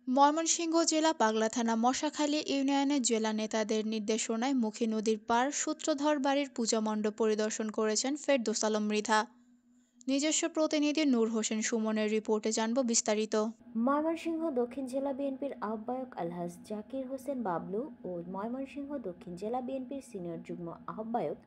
ময়মনসিংহ জেলা পাগলা থানা মশাখালী ইউনিয়নের জেলা নেতাদের নির্দেশনায় মুখী নদীর পাড় সূত্রধর বাড়ির পূজা মণ্ডপ পরিদর্শন করেছেন ফেরদৌস আলম মৃধা। নিজস্ব প্রতিনিধি নূর হোসেন সুমনের রিপোর্টে জানব বিস্তারিত। ময়মনসিংহ দক্ষিণ জেলা বিএনপির আহ্বায়ক আলহাজ জাকির হোসেন বাবলু ও ময়মনসিংহ দক্ষিণ জেলা বিএনপির সিনিয়র যুগ্ম আহ্বায়ক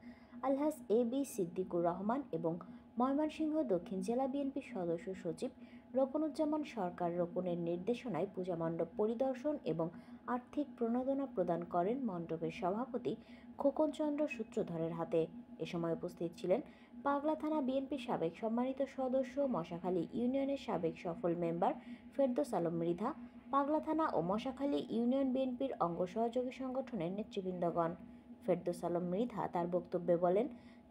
আলহাজ এবি সিদ্দিকুর রহমান এবং ময়মনসিংহ দক্ষিণ জেলা বিএনপির সদস্য সচিব রোকনুজ্জামান সরকার রোকনের নির্দেশনায় পূজা মণ্ডপ পরিদর্শন এবং আর্থিক প্রণোদনা প্রদান করেন মণ্ডপের সভাপতি খোকনচন্দ্র সূত্রধরের হাতে। এ সময় উপস্থিত ছিলেন পাগলা থানা বিএনপির সাবেক সম্মানিত সদস্য, মশাখালী ইউনিয়নের সাবেক সফল মেম্বার ফেরদৌস আলম মৃধা, পাগলা থানা ও মশাখালী ইউনিয়ন বিএনপির অঙ্গ সহযোগী সংগঠনের নেতৃবৃন্দগণ। ফেরদৌস আলম মৃধা তার বক্তব্যে বলেন,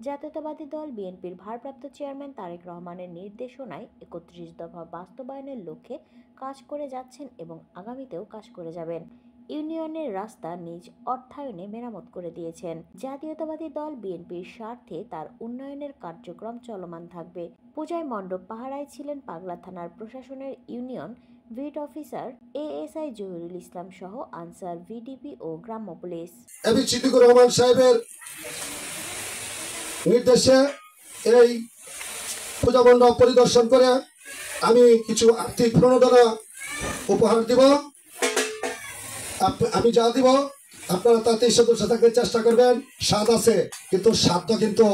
জাতীয়তাবাদী দল বিএনপির ভারপ্রাপ্ত চেয়ারম্যান তারেক রহমানের নির্দেশনায় ৩১ দফা বাস্তবায়নের লক্ষ্যে কাজ করে যাচ্ছেন এবং আগামীতেও কাজ করে যাবেন। ইউনিয়নের রাস্তা নিজ অর্থায়নে মেরামত করে দিয়েছেন। জাতীয়তাবাদী দল বিএনপির স্বার্থে তার উন্নয়নের কার্যক্রম চলমান থাকবে। পূজায় মণ্ডপ পাহারায় ছিলেন পাগলা থানার প্রশাসনের ইউনিয়ন ভিট অফিসার এএসআই জহিরুল ইসলাম সহ আনসার, ভিডিপি ও গ্রাম্য পুলিশ। এবি সিদ্দিকুর রহমান সাহেবের নির্দেশে এই পূজা মণ্ডপ পরিদর্শন করে আমি কিছু আর্থিক প্রণোদনা উপহার দিব। আমি যা দিব আপনারা তাতে সদস্য থাকতে চেষ্টা করবেন। স্বাদ আছে, কিন্তু স্বাদ কিন্তু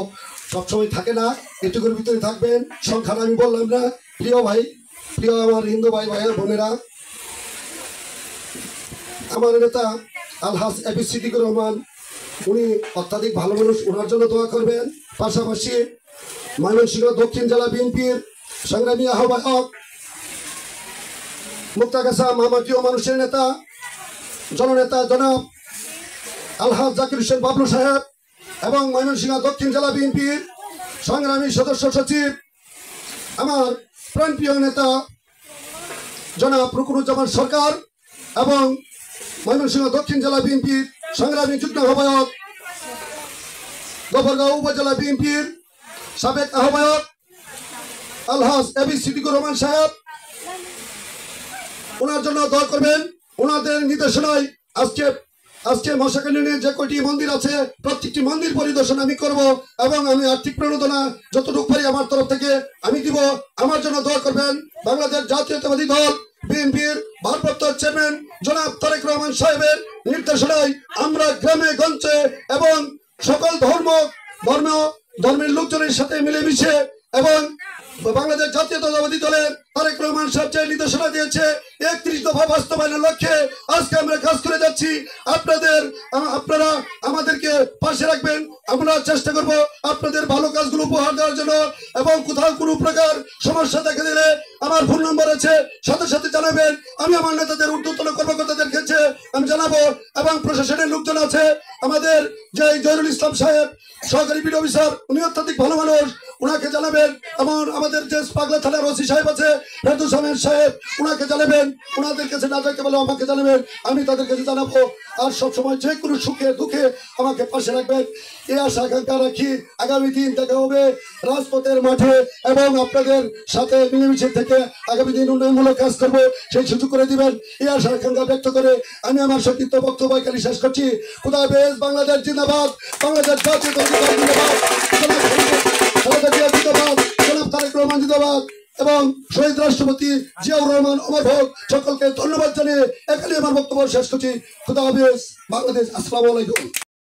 সবসময় থাকে না, এটুকুর ভিতরে থাকবেন। সংখ্যাটা আমি বললাম না। প্রিয় ভাই, প্রিয় আমার হিন্দু ভাই ভাইয়ের বোনেরা, আমার নেতা আলহাজ এবি সিদ্দিকুর রহমান, উনি অত্যাধিক ভালো মানুষ, ওনার জন্য দোয়া করবেন। পাশাপাশি ময়মনসিংহ দক্ষিণ জেলা বিএনপির সংগ্রামী আহ্বায়ক, মুক্তাগাছা মামাটিও মানুষের নেতা, জননেতা জনাব আলহাজ জাকির হোসেন বাবলু সাহেব এবং ময়মনসিংহ দক্ষিণ জেলা বিএনপির সংগ্রামী সদস্য সচিব, আমার প্রাণপ্রিয় নেতা জনাব রোকনুজ্জামান সরকার এবং ময়মনসিংহ দক্ষিণ জেলা বিএনপির সংগ্রামী যুগ্ম আহ্বায়ক, গফরগাঁও উপজেলা বিএনপির সাবেক আহ্বায়ক আলহাজ এবি সিদ্দিকুর রহমান সাহেব, ওনার জন্য দোয়া করবেন। ওনাদের নির্দেশনায় আজকে মশাখালী যে কয়টি মন্দির আছে প্রত্যেকটি মন্দির পরিদর্শন আমি করব এবং আমি আর্থিক প্রণোদনা যতটুকু পারি আমার তরফ থেকে আমি দিব। আমার জন্য দোয়া করবেন। বাংলাদেশ জাতীয়তাবাদী দল বিএনপির ভারপ্রাপ্ত চেয়ারম্যান জনাব তারেক রহমান সাহেবের নির্দেশনায় আমরা গ্রামে গঞ্জে এবং সকল ধর্মের লোকজনের সাথে মিলেমিশে এবং বাংলাদেশ জাতীয়তাবাদী দলের তারেক রহমান সাহেব যে নির্দেশনা দিয়েছে ৩১ দফা বাস্তবায়নের লক্ষ্যে আজকে আমরা কাজ করে যাচ্ছি। আপনারা আমাদেরকে পাশে রাখবেন। আমরা চেষ্টা করব আপনাদের ভালো কাজগুলো উপহার দেওয়ার জন্য এবং কোথাও কোনো প্রকার সমস্যা দেখা দিলে আমার ফোন নম্বর আছে, সাথে সাথে জানাবেন। আমি আমার নেতাদের ঊর্ধ্বতন কর্মকর্তাদের কাছে আমি জানাবো এবং প্রশাসনের লোকজন আছে, আমাদের যে জহিরুল ইসলাম সাহেব সহকারী বিডিও অফিসার, উনি অত্যাধিক ভালো মানুষ, ওনাকে জানাবেন। এবং আমাদের যে পাগলা থানার ওসি সাহেব আছে ফেরদৌস আহমেদ সাহেব, ওনাকে জানাবেন। ওনাদের কাছে না যাইতে বলে আমাকে জানাবেন, আমি তাদের কাছে জানাবো। আর সবসময় যে কোনো সুখে দুঃখে আমাকে পাশে রাখবেন, এই আশা আকাঙ্ক্ষা রাখি। আগামী দিন দেখা হবে রাজপথের মাঠে এবং আপনাদের সাথে মিলেমিশে থেকে আগামী দিন উন্নয়নমূলক কাজ করবো, সেই সুযোগ করে দিবেন। এই আশা আকাঙ্ক্ষা ব্যক্ত করে আমি আমার সংক্ষিপ্ত বক্তব্য এখানে শেষ করছি। খুদা হাফেজ। বাংলাদেশ জিন্দাবাদ, বাংলাদেশ জাতীয়তাবাদী দল জিন্দাবাদ, জনাব তারেক রহমান জিন্দাবাদ এবং শহীদ রাষ্ট্রপতি জিয়াউর রহমান অমর হোক। সকলকে ধন্যবাদ জানিয়ে এখানে আমার বক্তব্য শেষ করছি। খুদা হাফেজ। বাংলাদেশ। আসসালামু আলাইকুম।